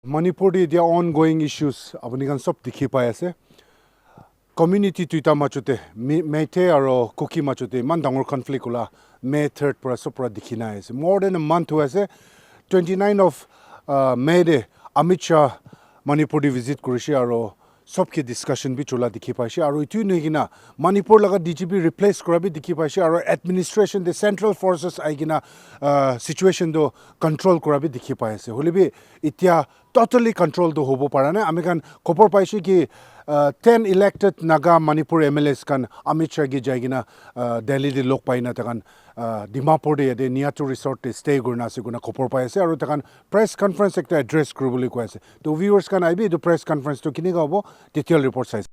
Manipur there ongoing issues apuni kan sob dikhi pai ase community tuita machute Meitei aro Kuki machute man dangor conflict ula May 3rd pura sopra dikhina ase more than a month ase 29 of May de Amit Shah Manipur visit kurishi aro sobke discussion bi chula dikhi paise aro itu nehina Manipur laga DGP replace kora bi dikhi paise aro administration the central forces aigina situation do control kora bi dikhi paise holibi itia totally control do hobo para na amikan khopor paise ki 10 elected Naga Manipur MLAs kan Amit Shah gi jaigina Delhi de lok paina takan Dimapur de Niathu resort te stay gurna se guna khopor paise aro takan press conference ekta address kurubuli koise to viewers kan aibi do press conference to kini hobo detailed report size.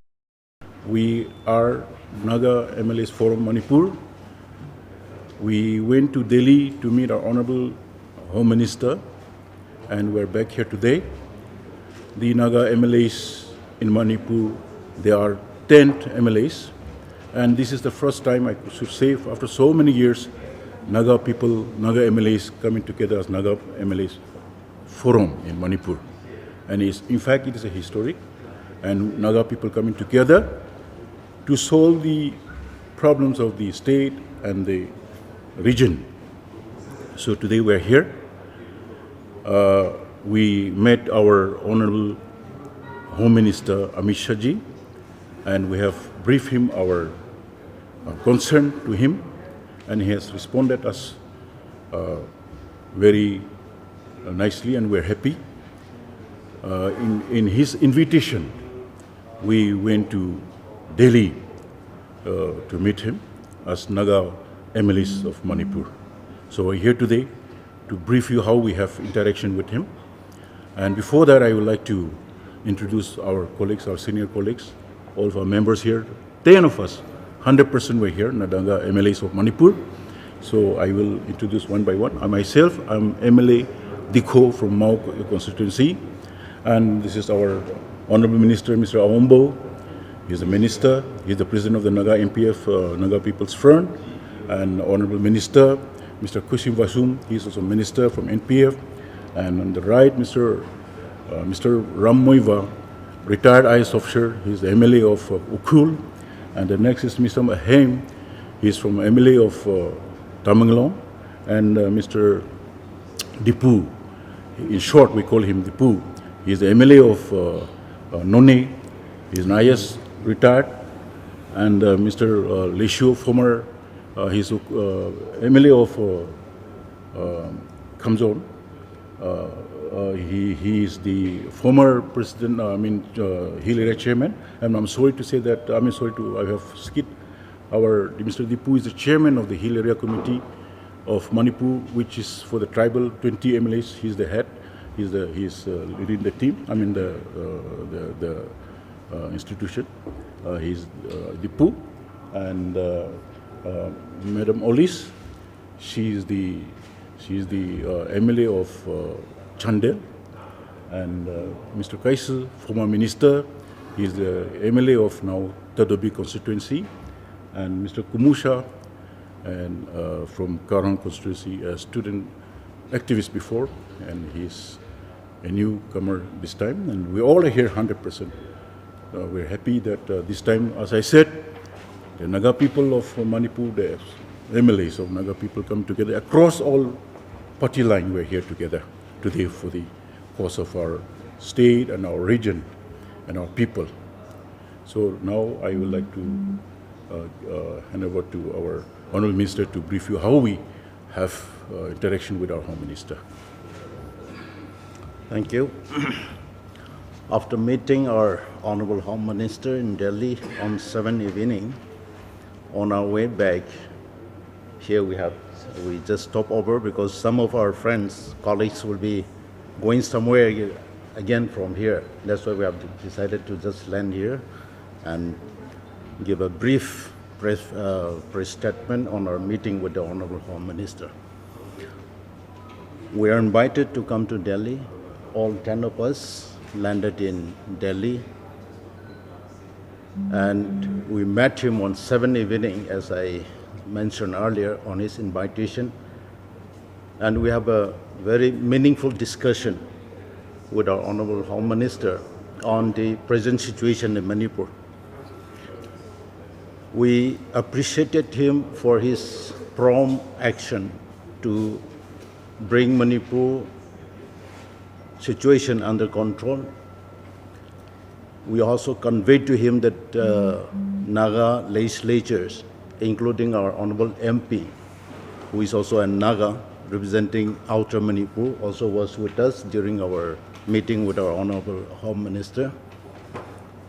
We are Naga MLAs Forum Manipur. We went to Delhi to meet our Honorable Home Minister, and we're back here today. The Naga MLAs in Manipur, there are 10 MLAs, and this is the first time I should say after so many years, Naga people, Naga MLAs coming together as Naga MLAs Forum in Manipur. And in fact, it is a historic, and Naga people coming together to solve the problems of the state and the region. So today we're here. We met our Honorable Home Minister Amit Shah ji, and we have briefed him our concern to him, and he has responded us very nicely, and we're happy. In his invitation, we went to Delhi to meet him as Naga MLAs of Manipur. So we're here today to brief you how we have interaction with him. And before that, I would like to introduce our colleagues, our senior colleagues, all of our members here. 10 of us, 100% we're here, Naga MLAs of Manipur. So I will introduce one by one. Myself, I'm MLA Dikho from Mau constituency. And this is our Honorable Minister, Mr. Awombo. He's the minister. He's the president of the Naga MPF, Naga People's Front. And Honorable Minister, Mr. Kusim Vasum, he's also minister from NPF. And on the right, Mr. Ram Moiva, retired IS officer. He's the MLA of Ukul. And the next is Mr. Mahem. He's from MLA of Tamenglong. And Mr. Dipu. In short, we call him Dipu. He's the MLA of None. He's an IS retired. And Mr. Leshu, former, he's MLA of Kamzon. He is the former president, Hill area chairman. And I'm sorry to say that, I have skipped Mr. Dipu is the chairman of the Hill area committee of Manipur, which is for the tribal 20 MLAs. He's the head. He's leading the team. The institution. He's Dipu, and Madam Olis. She's the MLA of Chandel, and Mr. Kaisel, former minister. He's the MLA of now Tadobi constituency, and Mr. Kumusha, and from Karang constituency, a student activist before, and he's a newcomer this time, and we all are here 100%. We're happy that this time, as I said, the Naga people of Manipur, the MLAs of Naga people come together across all party line. We're here together today for the cause of our state and our region and our people. So now I would like to hand over to our Honorable Minister to brief you how we have interaction with our Home Minister. Thank you. After meeting our Honorable Home Minister in Delhi on 7 evening, on our way back, here we just stop over because some of our friends, colleagues will be going somewhere again from here. That's why we have decided to just land here and give a brief press statement on our meeting with the Honorable Home Minister. We are invited to come to Delhi. All 10 of us landed in Delhi, and we met him on 7 evening, as I mentioned earlier, on his invitation, and we have a very meaningful discussion with our Honorable Home Minister on the present situation in Manipur. We appreciated him for his prompt action to bring Manipur situation under control. We also conveyed to him that Naga legislatures, including our Honorable MP, who is also a Naga representing Outer Manipur, also was with us during our meeting with our Honorable Home Minister,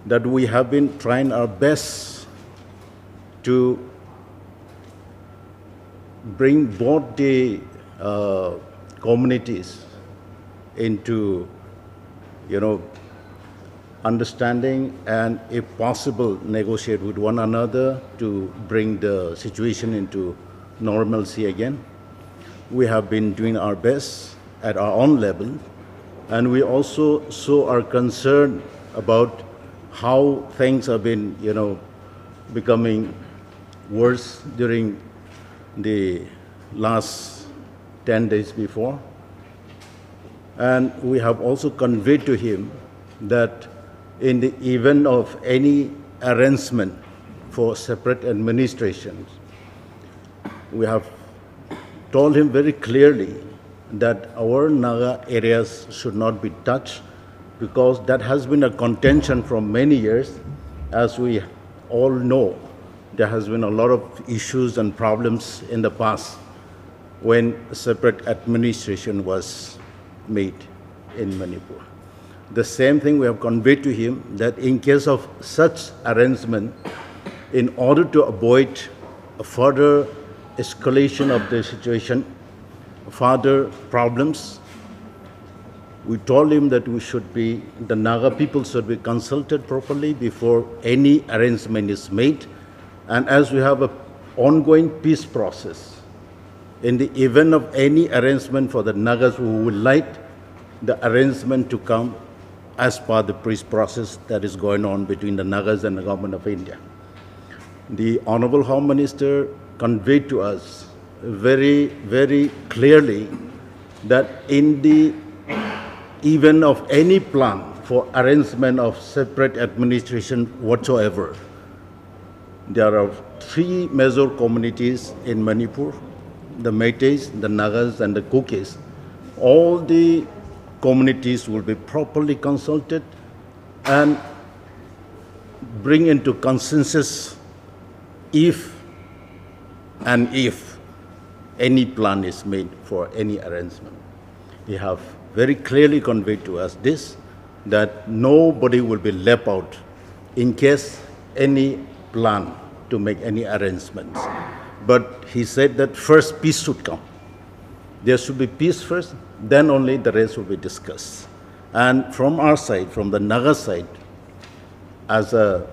that we have been trying our best to bring both the communities into, understanding and, if possible, negotiate with one another to bring the situation into normalcy again. We have been doing our best at our own level, and we also show our concern about how things have been, becoming worse during the last 10 days before. And we have also conveyed to him that in the event of any arrangement for separate administrations, we have told him very clearly that our Naga areas should not be touched, because that has been a contention from many years. As we all know, there has been a lot of issues and problems in the past when separate administration was made in Manipur. The same thing we have conveyed to him, that in case of such arrangement, in order to avoid a further escalation of the situation, further problems, we told him that the Naga people should be consulted properly before any arrangement is made. And as we have an ongoing peace process, in the event of any arrangement for the Nagas, who would like the arrangement to come as per the peace process that is going on between the Nagas and the Government of India. The Honorable Home Minister conveyed to us very, very clearly that in the event of any plan for arrangement of separate administration whatsoever, there are 3 major communities in Manipur: the Meiteis, the Nagas, and the Kukis. All the communities will be properly consulted and bring into consensus if any plan is made for any arrangement. He have very clearly conveyed to us this, that nobody will be left out in case any plan to make any arrangements. But he said that first peace should come. There should be peace first, then only the rest will be discussed. And from our side, from the Naga side, as a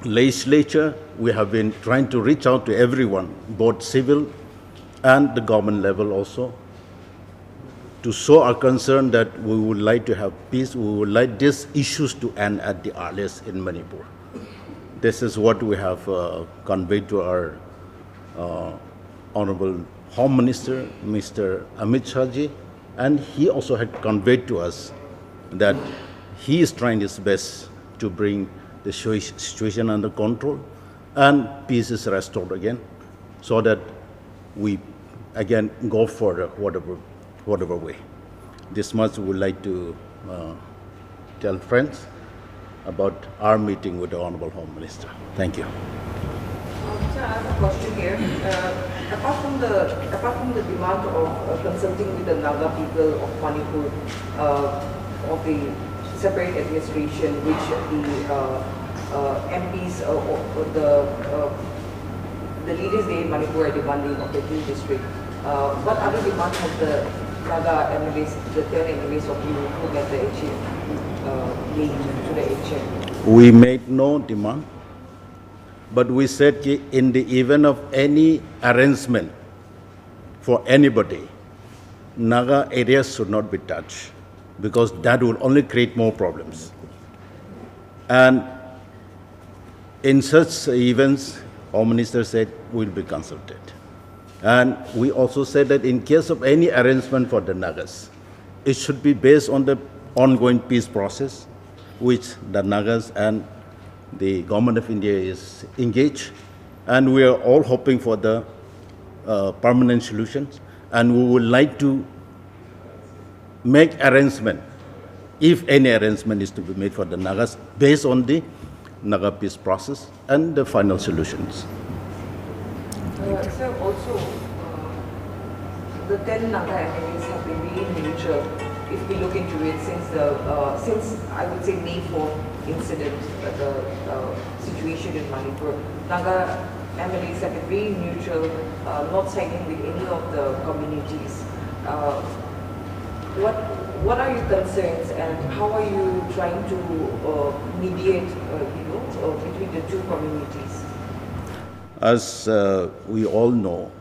legislature, we have been trying to reach out to everyone, both civil and the government level also, to show our concern that we would like to have peace, we would like these issues to end at the earliest in Manipur. This is what we have conveyed to our Honorable Home Minister, Mr. Amit Shah, and he also had conveyed to us that he is trying his best to bring the situation under control and peace is restored again, so that we again go further whatever way. This much we would like to tell friends about our meeting with the Honorable Home Minister. Thank you. Sir, I have a question here. Apart from the demand of consulting with the Naga people of Manipur of the separate administration, which the MPs or the leaders there in Manipur are demanding of the Hill district, what other demand has the Naga MLAs, the 10 MLAs of you who met the HM made to the HM? We made no demand, but we said in the event of any arrangement for anybody, Naga areas should not be touched, because that will only create more problems. And in such events, Home Minister said we'll be consulted. And we also said that in case of any arrangement for the Nagas, it should be based on the ongoing peace process, which the Nagas and the government of India is engaged, and we are all hoping for the permanent solutions, and we would like to make arrangement, if any arrangement is to be made for the Nagas, based on the Naga peace process and the final solutions. Sir, also, the 10 Naga MLAs have been really neutral, if we look into it, since I would say May 4th incident, the situation in Manipur. Naga MLAs have been very neutral, not siding with any of the communities. What are your concerns, and how are you trying to mediate, between the two communities? As we all know,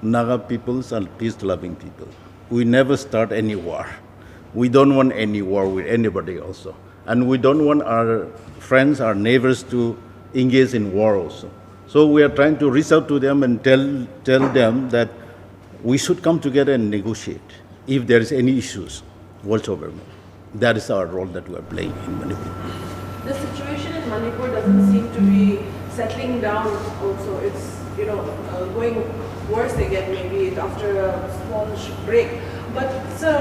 Naga peoples are peace-loving people. We never start any war. We don't want any war with anybody also. And we don't want our friends, our neighbors to engage in war also. So we are trying to reach out to them and tell them that we should come together and negotiate if there is any issues whatsoever. That is our role that we are playing in Manipur. The situation in Manipur doesn't seem to be settling down also. It's, going worse again maybe after a small break. But sir,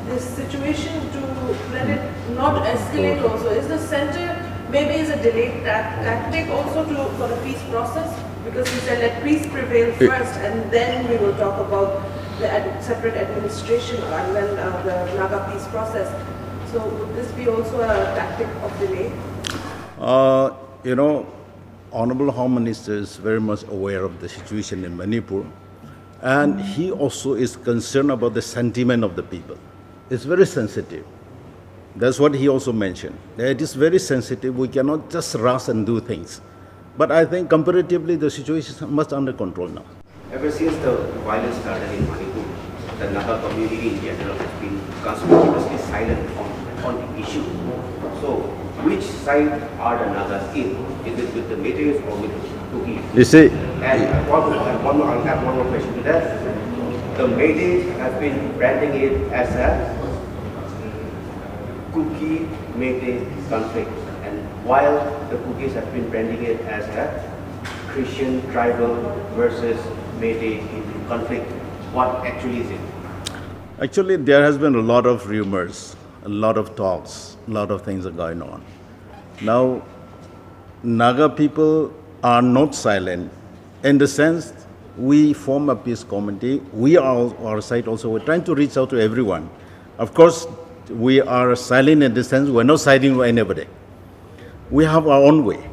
this situation, to let it not escalate also, is the center maybe is a delayed tactic also for the peace process? Because you said let peace prevail first and then we will talk about the separate administration and then the Naga peace process. So would this be also a tactic of delay? Honorable Home Minister is very much aware of the situation in Manipur, and he also is concerned about the sentiment of the people. It's very sensitive. That's what he also mentioned. It is very sensitive. We cannot just rush and do things. But I think comparatively the situation is much under control now. Ever since the violence started in Manipur, the Naga community in general has been conspicuously silent on the issue. So, which side are the Nagas in? Is it with the Meiteis or with the Kukis? You see, And I'll add one more question to that. The Meiteis have been branding it as a Kuki Meitei conflict, and while the Kukis have been branding it as a Christian tribal versus Meitei conflict, what actually is it? actually there has been a lot of rumors, a lot of talks, a lot of things are going on. Now, Naga people are not silent in the sense we form a peace committee. We are our side also. We're trying to reach out to everyone. Of course, we are silent in the sense we're not siding with anybody. We have our own way.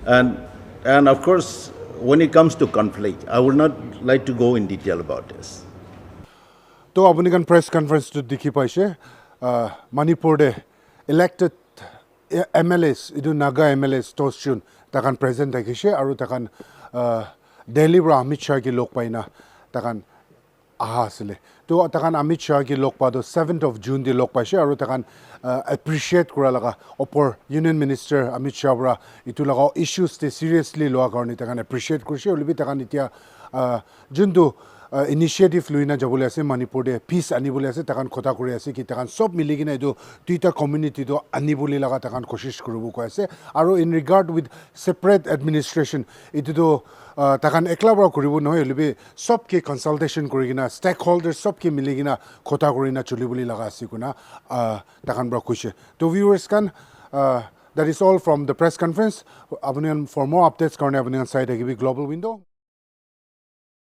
And of course, when it comes to conflict, I would not like to go in detail about this. To Abunikan press conference to Diki Paishe, Manipur de elected MLAs, idu Naga MLAs Toshun, takan present takishe, aru takan Delhi ra Amit Shah ki lok paina, takan aha asile. To takan Amit Shah ki lok pa do 7th of June di lok paishe, aru takan appreciate kura laga opor Union Minister Amit Shah ra itu laga issues te seriously loa karni takan appreciate kurshe, ulibi takan itia jundu initiative luina jabule ase Manipur de peace anibule ase takan khota kuri ase ki takan sob miligina edu duita community do anibuli laga takan koshish kurubu ko ase aru in regard with separate administration edu do takan ekla bra kuribu noy libi sob ke consultation kurigina stakeholders sob ke miligina khota kurina chulibuli laga ase kuna takan bra kushe to viewers kan that is all from the press conference. For more updates karne apni site global window.